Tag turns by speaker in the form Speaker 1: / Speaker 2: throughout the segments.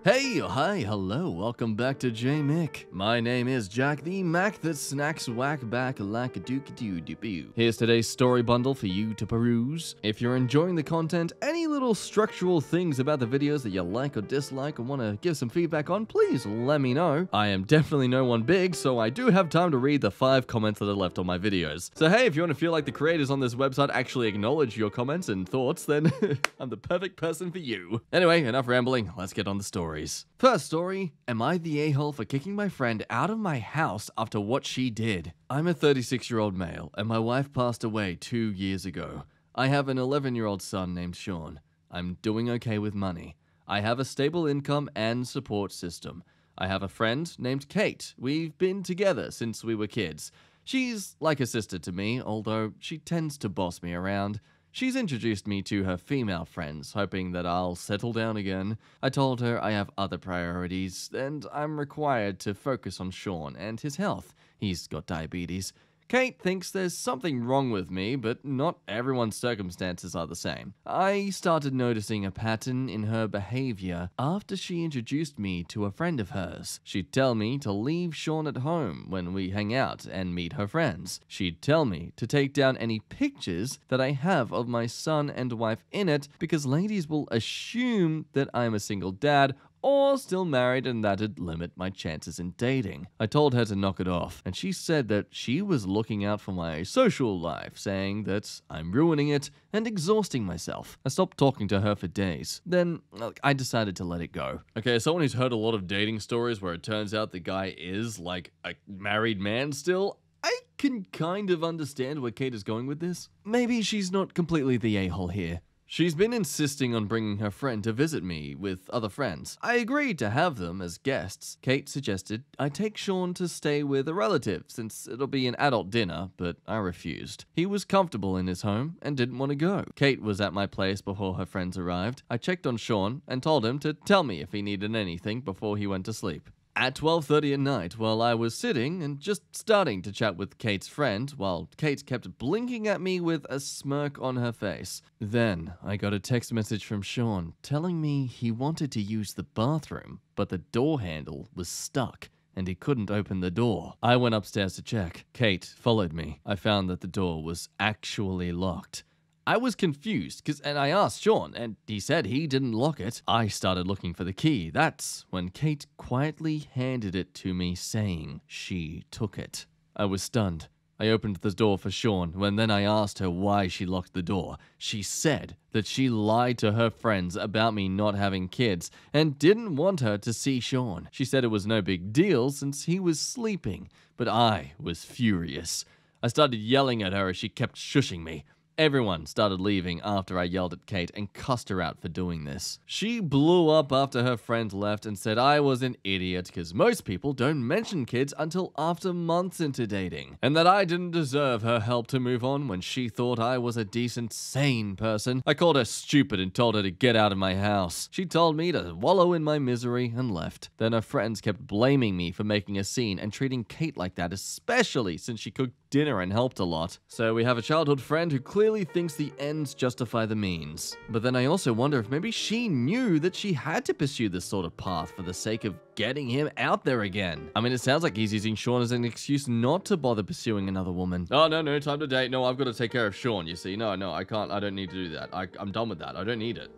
Speaker 1: Hey, hi, hello, welcome back to Mick. My name is Jack, the Mac that snacks whack back like a doo-doo-doo-doo. Here's today's story bundle for you to peruse. If you're enjoying the content, any little structural things about the videos that you like or dislike or want to give some feedback on, please let me know. I am definitely no one big, so I do have time to read the 5 comments that are left on my videos. So hey, if you want to feel like the creators on this website actually acknowledge your comments and thoughts, then I'm the perfect person for you. Anyway, enough rambling, let's get on the story. First story, am I the a-hole for kicking my friend out of my house after what she did? I'm a 36-year-old male, and my wife passed away 2 years ago. I have an 11-year-old son named Sean. I'm doing okay with money. I have a stable income and support system. I have a friend named Kate. We've been together since we were kids. She's like a sister to me, although she tends to boss me around. She's introduced me to her female friends, hoping that I'll settle down again. I told her I have other priorities, and I'm required to focus on Sean and his health. He's got diabetes. Kate thinks there's something wrong with me, but not everyone's circumstances are the same. I started noticing a pattern in her behavior after she introduced me to a friend of hers. She'd tell me to leave Sean at home when we hang out and meet her friends. She'd tell me to take down any pictures that I have of my son and wife in it because ladies will assume that I'm a single dad or still married, and that'd limit my chances in dating. I told her to knock it off, and she said that she was looking out for my social life, saying that I'm ruining it and exhausting myself. I stopped talking to her for days. Then, I decided to let it go. Okay, as someone who's heard a lot of dating stories where it turns out the guy is, like, a married man still, I can kind of understand where Kate is going with this. Maybe she's not completely the a-hole here. She's been insisting on bringing her friend to visit me with other friends. I agreed to have them as guests. Kate suggested I take Sean to stay with a relative since it'll be an adult dinner, but I refused. He was comfortable in his home and didn't want to go. Kate was at my place before her friends arrived. I checked on Sean and told him to tell me if he needed anything before he went to sleep. At 12:30 at night, while I was sitting and just starting to chat with Kate's friend, while Kate kept blinking at me with a smirk on her face. Then, I got a text message from Sean telling me he wanted to use the bathroom, but the door handle was stuck and he couldn't open the door. I went upstairs to check. Kate followed me. I found that the door was actually locked. I was confused, and I asked Sean, and he said he didn't lock it. I started looking for the key. That's when Kate quietly handed it to me, saying she took it. I was stunned. I opened the door for Sean, when then I asked her why she locked the door. She said that she lied to her friends about me not having kids, and didn't want her to see Sean. She said it was no big deal since he was sleeping, but I was furious. I started yelling at her as she kept shushing me. Everyone started leaving after I yelled at Kate and cussed her out for doing this. She blew up after her friend left and said I was an idiot because most people don't mention kids until after months into dating, and that I didn't deserve her help to move on when she thought I was a decent, sane person. I called her stupid and told her to get out of my house. She told me to wallow in my misery and left. Then her friends kept blaming me for making a scene and treating Kate like that, especially since she cooked dinner and helped a lot. So we have a childhood friend who clearly thinks the ends justify the means. But then I also wonder if maybe she knew that she had to pursue this sort of path for the sake of getting him out there again. I mean, it sounds like he's using Sean as an excuse not to bother pursuing another woman. Oh, no, time to date. No, I've got to take care of Sean, you see. No, I can't. I don't need to do that. I'm done with that. I don't need it.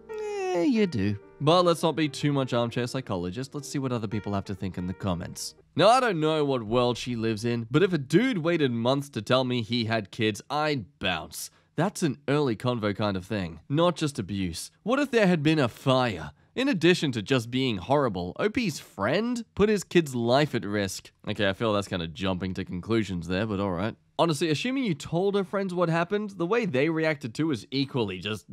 Speaker 1: You do. But let's not be too much armchair psychologist. Let's see what other people have to think in the comments. Now, I don't know what world she lives in, but if a dude waited months to tell me he had kids, I'd bounce. That's an early convo kind of thing, not just abuse. What if there had been a fire? In addition to just being horrible, OP's friend put his kid's life at risk. Okay, I feel that's kind of jumping to conclusions there, but alright. Honestly, assuming you told her friends what happened, the way they reacted to is equally just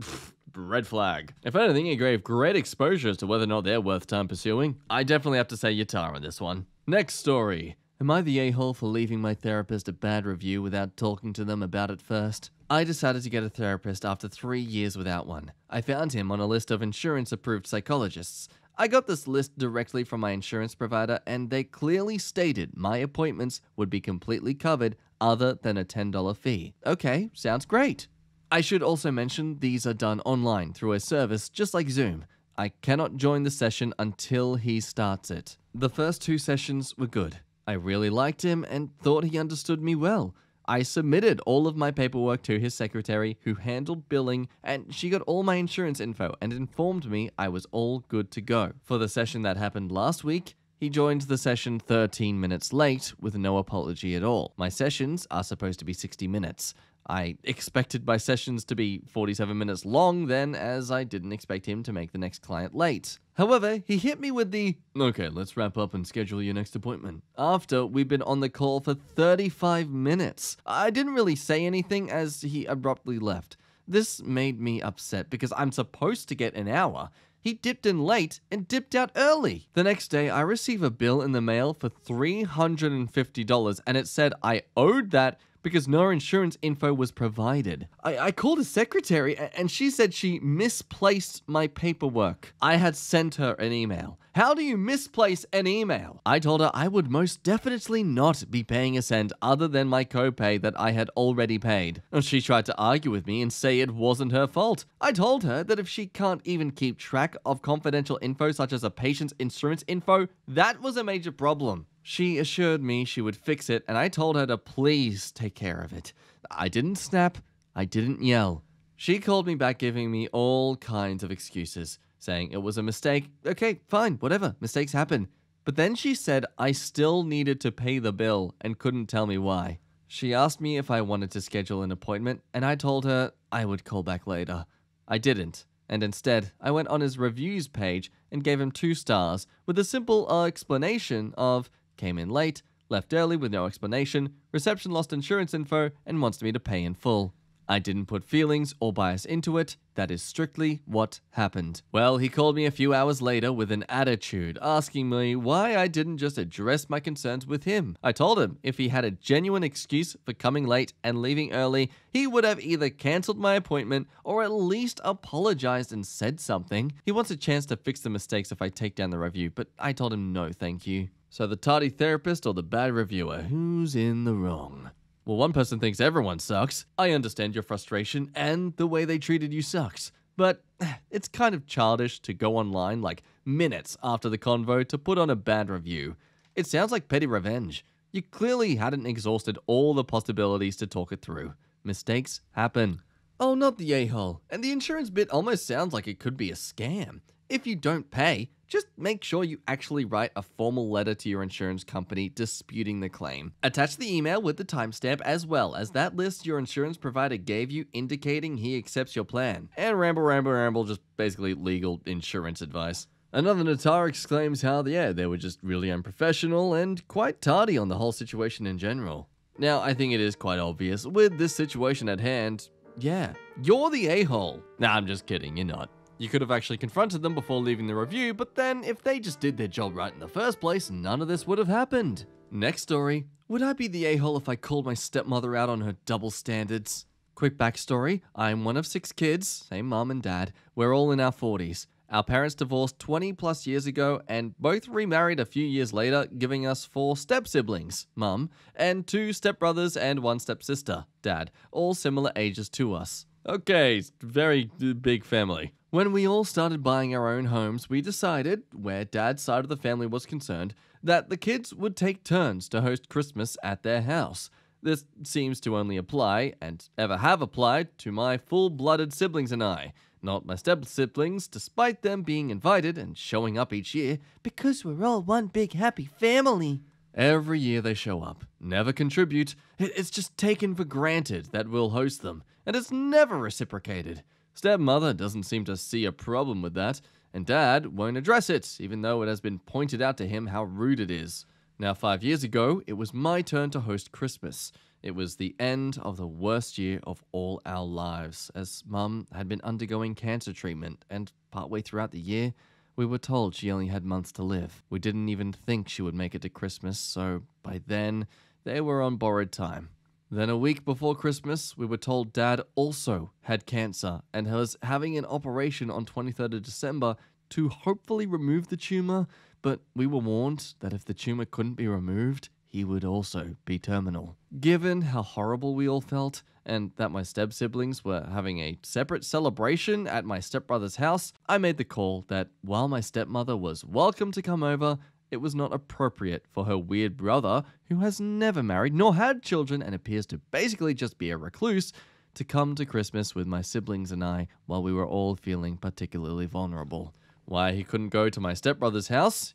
Speaker 1: red flag. If anything, it gave great exposure as to whether or not they're worth time pursuing. I definitely have to say Yatar on this one. Next story. Am I the a-hole for leaving my therapist a bad review without talking to them about it first? I decided to get a therapist after 3 years without one. I found him on a list of insurance-approved psychologists. I got this list directly from my insurance provider, and they clearly stated my appointments would be completely covered other than a $10 fee. Okay, sounds great. I should also mention these are done online through a service just like Zoom. I cannot join the session until he starts it. The first 2 sessions were good. I really liked him and thought he understood me well. I submitted all of my paperwork to his secretary, who handled billing, and she got all my insurance info and informed me I was all good to go. For the session that happened last week, he joined the session 13 minutes late with no apology at all. My sessions are supposed to be 60 minutes. I expected my sessions to be 47 minutes long then, as I didn't expect him to make the next client late. However, he hit me with the, "Okay, let's wrap up and schedule your next appointment," after we'd been on the call for 35 minutes. I didn't really say anything as he abruptly left. This made me upset because I'm supposed to get an hour. He dipped in late and dipped out early. The next day, I received a bill in the mail for $350, and it said I owed that because no insurance info was provided. I called his secretary and she said she misplaced my paperwork. I had sent her an email. How do you misplace an email? I told her I would most definitely not be paying a cent other than my copay that I had already paid. She tried to argue with me and say it wasn't her fault. I told her that if she can't even keep track of confidential info such as a patient's insurance info, that was a major problem. She assured me she would fix it, and I told her to please take care of it. I didn't snap. I didn't yell. She called me back giving me all kinds of excuses, saying it was a mistake. Okay, fine, whatever, mistakes happen. But then she said I still needed to pay the bill and couldn't tell me why. She asked me if I wanted to schedule an appointment, and I told her I would call back later. I didn't, and instead I went on his reviews page and gave him 2 stars with a simple explanation of came in late, left early with no explanation, reception lost insurance info, and wants me to pay in full. I didn't put feelings or bias into it. That is strictly what happened. Well, he called me a few hours later with an attitude, asking me why I didn't just address my concerns with him. I told him if he had a genuine excuse for coming late and leaving early, he would have either cancelled my appointment or at least apologized and said something. He wants a chance to fix the mistakes if I take down the review, but I told him no thank you. So the tardy therapist or the bad reviewer, who's in the wrong? Well, one person thinks everyone sucks. I understand your frustration, and the way they treated you sucks. But it's kind of childish to go online like minutes after the convo to put on a bad review. It sounds like petty revenge. You clearly hadn't exhausted all the possibilities to talk it through. Mistakes happen. Oh, not the a-hole. And the insurance bit almost sounds like it could be a scam. If you don't pay, just make sure you actually write a formal letter to your insurance company disputing the claim. Attach the email with the timestamp as well as that list your insurance provider gave you indicating he accepts your plan. And ramble, just basically legal insurance advice. Another Natar exclaims how, they were just really unprofessional and quite tardy on the whole situation in general. Now, I think it is quite obvious with this situation at hand, you're the a-hole. Nah, I'm just kidding, you're not. You could have actually confronted them before leaving the review, but then if they just did their job right in the first place, none of this would have happened. Next story. Would I be the a-hole if I called my stepmother out on her double standards? Quick backstory. I'm one of 6 kids, same mom and dad. We're all in our 40s. Our parents divorced 20 plus years ago and both remarried a few years later, giving us 4 step-siblings, mum, and 2 stepbrothers and 1 stepsister, dad, all similar ages to us. Okay, very big family. When we all started buying our own homes, we decided, where Dad's side of the family was concerned, that the kids would take turns to host Christmas at their house. This seems to only apply, and ever have applied, to my full-blooded siblings and I, not my step-siblings, despite them being invited and showing up each year, because we're all one big happy family. Every year they show up, never contribute. It's just taken for granted that we'll host them, and it's never reciprocated. Stepmother doesn't seem to see a problem with that, and Dad won't address it, even though it has been pointed out to him how rude it is. Now, 5 years ago, it was my turn to host Christmas. It was the end of the worst year of all our lives, as Mum had been undergoing cancer treatment, and partway throughout the year, we were told she only had months to live. We didn't even think she would make it to Christmas, so by then, they were on borrowed time. Then a week before Christmas, we were told Dad also had cancer and was having an operation on 23rd of December to hopefully remove the tumor, but we were warned that if the tumor couldn't be removed, he would also be terminal. Given how horrible we all felt, and that my step-siblings were having a separate celebration at my stepbrother's house, I made the call that while my stepmother was welcome to come over, it was not appropriate for her weird brother, who has never married nor had children and appears to basically just be a recluse, to come to Christmas with my siblings and I while we were all feeling particularly vulnerable. Why he couldn't go to my stepbrother's house,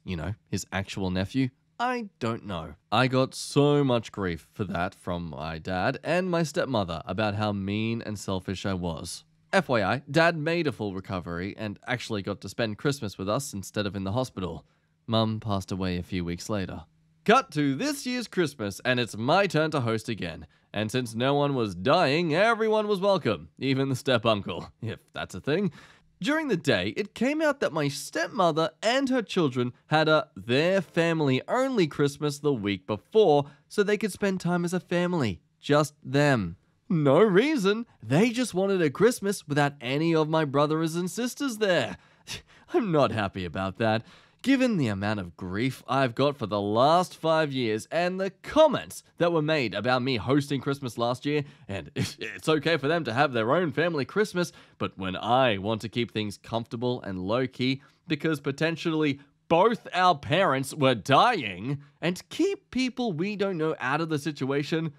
Speaker 1: his actual nephew, I don't know. I got so much grief for that from my dad and my stepmother about how mean and selfish I was. FYI, Dad made a full recovery and actually got to spend Christmas with us instead of in the hospital. Mum passed away a few weeks later. Cut to this year's Christmas, and it's my turn to host again. And since no one was dying, everyone was welcome, even the step-uncle, if that's a thing. During the day, it came out that my stepmother and her children had their family-only Christmas the week before, so they could spend time as a family. Just them. No reason. They just wanted a Christmas without any of my brothers and sisters there. I'm not happy about that. Given the amount of grief I've got for the last 5 years and the comments that were made about me hosting Christmas last year, and it's okay for them to have their own family Christmas, but when I want to keep things comfortable and low-key because potentially both our parents were dying, and keep people we don't know out of the situation,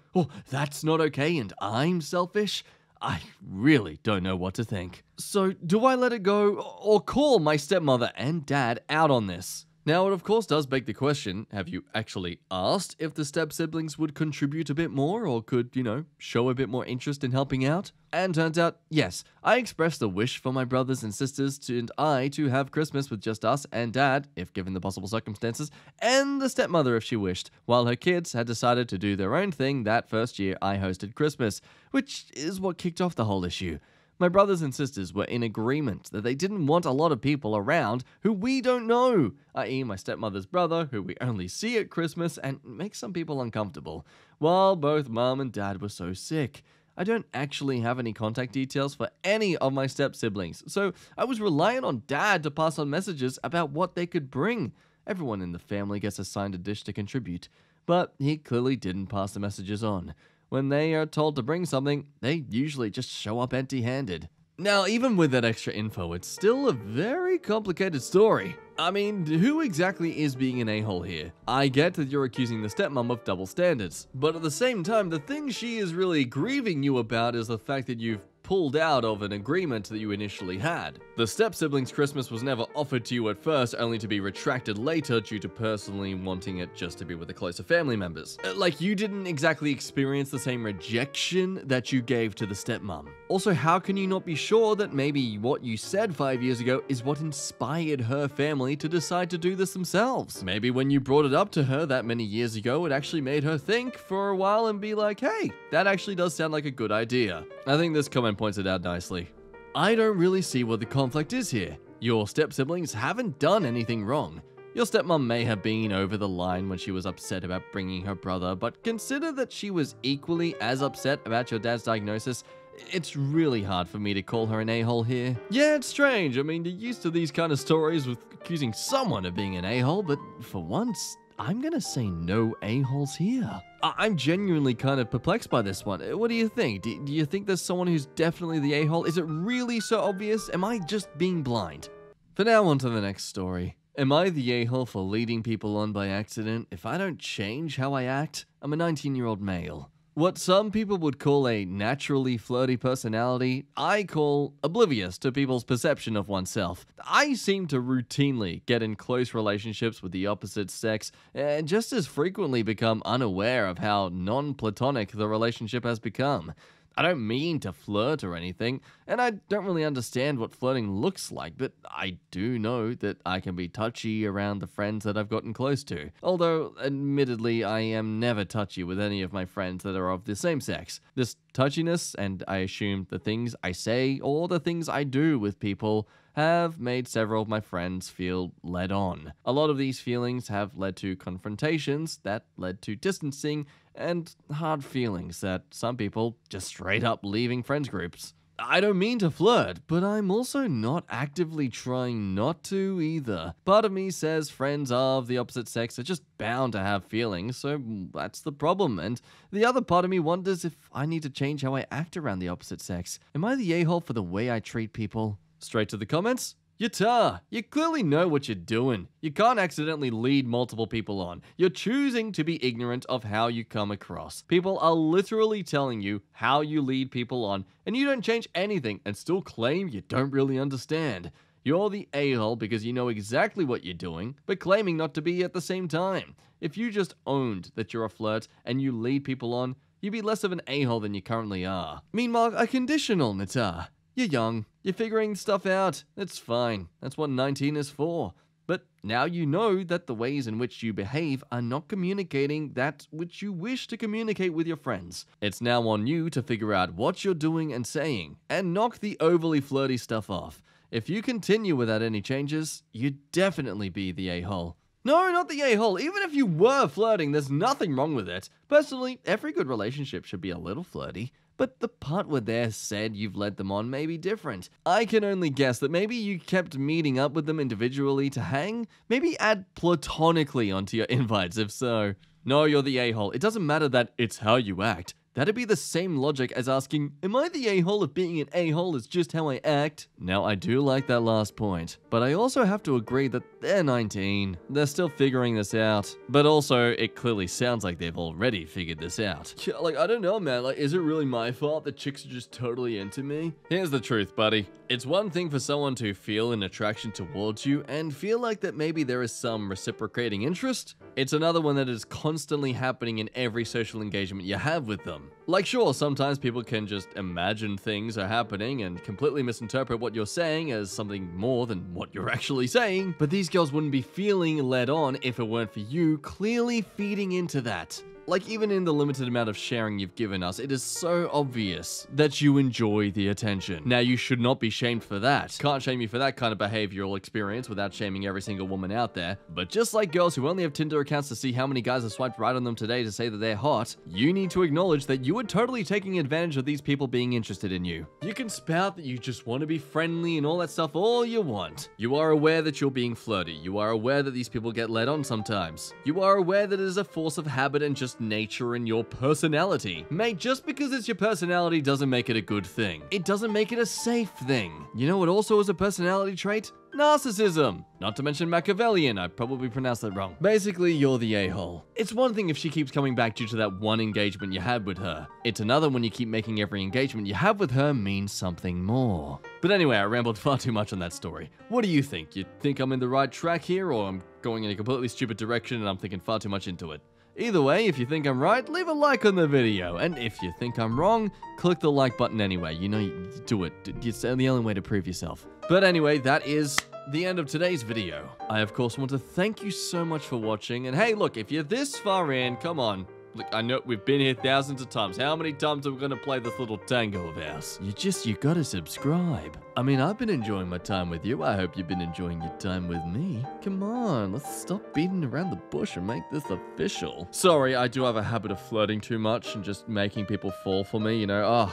Speaker 1: that's not okay and I'm selfish? I really don't know what to think. So, do I let it go or call my stepmother and dad out on this? Now, it of course does beg the question, have you actually asked if the step-siblings would contribute a bit more or could, show a bit more interest in helping out? And turns out, yes, I expressed a wish for my brothers and sisters and I to have Christmas with just us and Dad, if given the possible circumstances, and the stepmother if she wished, while her kids had decided to do their own thing that first year I hosted Christmas, which is what kicked off the whole issue. My brothers and sisters were in agreement that they didn't want a lot of people around who we don't know, i.e. my stepmother's brother, who we only see at Christmas and makes some people uncomfortable, while both Mum and Dad were so sick. I don't actually have any contact details for any of my step-siblings, so I was relying on Dad to pass on messages about what they could bring. Everyone in the family gets assigned a dish to contribute, but he clearly didn't pass the messages on. When they are told to bring something, they usually just show up empty-handed. Now, even with that extra info, it's still a very complicated story. I mean, who exactly is being an a-hole here? I get that you're accusing the stepmom of double standards, but at the same time, the thing she is really grieving you about is the fact that you've pulled out of an agreement that you initially had. The step-siblings' Christmas was never offered to you at first, only to be retracted later due to personally wanting it just to be with the closer family members. Like, you didn't exactly experience the same rejection that you gave to the stepmom. Also, how can you not be sure that maybe what you said 5 years ago is what inspired her family to decide to do this themselves? Maybe when you brought it up to her that many years ago, it actually made her think for a while and be like, hey, that actually does sound like a good idea. I think this comment points it out nicely. I don't really see what the conflict is here. Your step-siblings haven't done anything wrong. Your stepmom may have been over the line when she was upset about bringing her brother, but consider that she was equally as upset about your dad's diagnosis. It's really hard for me to call her an a-hole here. Yeah, it's strange. I mean, you're used to these kind of stories with accusing someone of being an a-hole, but for once, I'm gonna say no a-holes here. I'm genuinely kind of perplexed by this one. What do you think? Do you think there's someone who's definitely the a-hole? Is it really so obvious? Am I just being blind? For now, on to the next story. Am I the a-hole for leading people on by accident if I don't change how I act? I'm a 19-year-old male. What some people would call a naturally flirty personality, I call oblivious to people's perception of oneself. I seem to routinely get in close relationships with the opposite sex and just as frequently become unaware of how non-platonic the relationship has become. I don't mean to flirt or anything, and I don't really understand what flirting looks like, but I do know that I can be touchy around the friends that I've gotten close to. Although, admittedly, I am never touchy with any of my friends that are of the same sex. This touchiness, and I assume the things I say or the things I do with people, have made several of my friends feel led on. A lot of these feelings have led to confrontations that led to distancing and hard feelings that some people just straight up leaving friends groups. I don't mean to flirt, but I'm also not actively trying not to either. Part of me says friends of the opposite sex are just bound to have feelings, so that's the problem. And the other part of me wonders if I need to change how I act around the opposite sex. Am I the a-hole for the way I treat people? Straight to the comments. Yata, you clearly know what you're doing. You can't accidentally lead multiple people on. You're choosing to be ignorant of how you come across. People are literally telling you how you lead people on, and you don't change anything and still claim you don't really understand. You're the a-hole because you know exactly what you're doing, but claiming not to be at the same time. If you just owned that you're a flirt and you lead people on, you'd be less of an a-hole than you currently are. Meanwhile, a conditional, Nata. You're young, you're figuring stuff out, it's fine, that's what 19 is for. But now you know that the ways in which you behave are not communicating that which you wish to communicate with your friends. It's now on you to figure out what you're doing and saying, and knock the overly flirty stuff off. If you continue without any changes, you'd definitely be the a-hole. No, not the a-hole. Even if you were flirting, there's nothing wrong with it. Personally, every good relationship should be a little flirty. But the part where they said you've led them on may be different. I can only guess that maybe you kept meeting up with them individually to hang? Maybe add platonically onto your invites if so. No, you're the a-hole. It doesn't matter that it's how you act. That'd be the same logic as asking, am I the a-hole if being an a-hole is just how I act? Now, I do like that last point, but I also have to agree that they're 19. They're still figuring this out. But also, it clearly sounds like they've already figured this out. Yeah, I don't know, man. Is it really my fault that chicks are just totally into me? Here's the truth, buddy. It's one thing for someone to feel an attraction towards you and feel like that maybe there is some reciprocating interest. It's another one that is constantly happening in every social engagement you have with them. Sure, sometimes people can just imagine things are happening and completely misinterpret what you're saying as something more than what you're actually saying, but these girls wouldn't be feeling led on if it weren't for you clearly feeding into that. Even in the limited amount of sharing you've given us, it is so obvious that you enjoy the attention. Now, you should not be shamed for that. Can't shame you for that kind of behavioral experience without shaming every single woman out there. But just like girls who only have Tinder accounts to see how many guys have swiped right on them today to say that they're hot, you need to acknowledge that you are totally taking advantage of these people being interested in you. You can spout that you just want to be friendly and all that stuff all you want. You are aware that you're being flirty. You are aware that these people get led on sometimes. You are aware that it is a force of habit and just nature in your personality. Mate, just because it's your personality doesn't make it a good thing. It doesn't make it a safe thing. You know what also is a personality trait? Narcissism. Not to mention Machiavellian, I probably pronounced that wrong. Basically, you're the a-hole. It's one thing if she keeps coming back due to that one engagement you had with her. It's another when you keep making every engagement you have with her mean something more. But anyway, I rambled far too much on that story. What do you think? You think I'm in the right track here, or I'm going in a completely stupid direction and I'm thinking far too much into it? Either way, if you think I'm right, leave a like on the video, and if you think I'm wrong, click the like button anyway. You know, you do it. It's the only way to prove yourself. But anyway, that is the end of today's video. I, of course, want to thank you so much for watching, and hey, look, if you're this far in, come on. Look, I know we've been here thousands of times. How many times are we going to play this little tango of ours? You gotta subscribe. I mean, I've been enjoying my time with you. I hope you've been enjoying your time with me. Come on, let's stop beating around the bush and make this official. Sorry, I do have a habit of flirting too much and just making people fall for me, you know.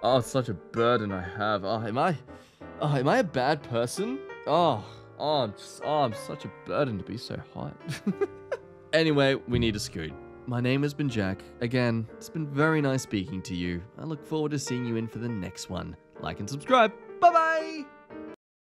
Speaker 1: Oh, it's such a burden I have. Am I a bad person? I'm such a burden to be so hot. Anyway, we need to scoot. My name has been Jack. Again, it's been very nice speaking to you. I look forward to seeing you in for the next one. Like and subscribe.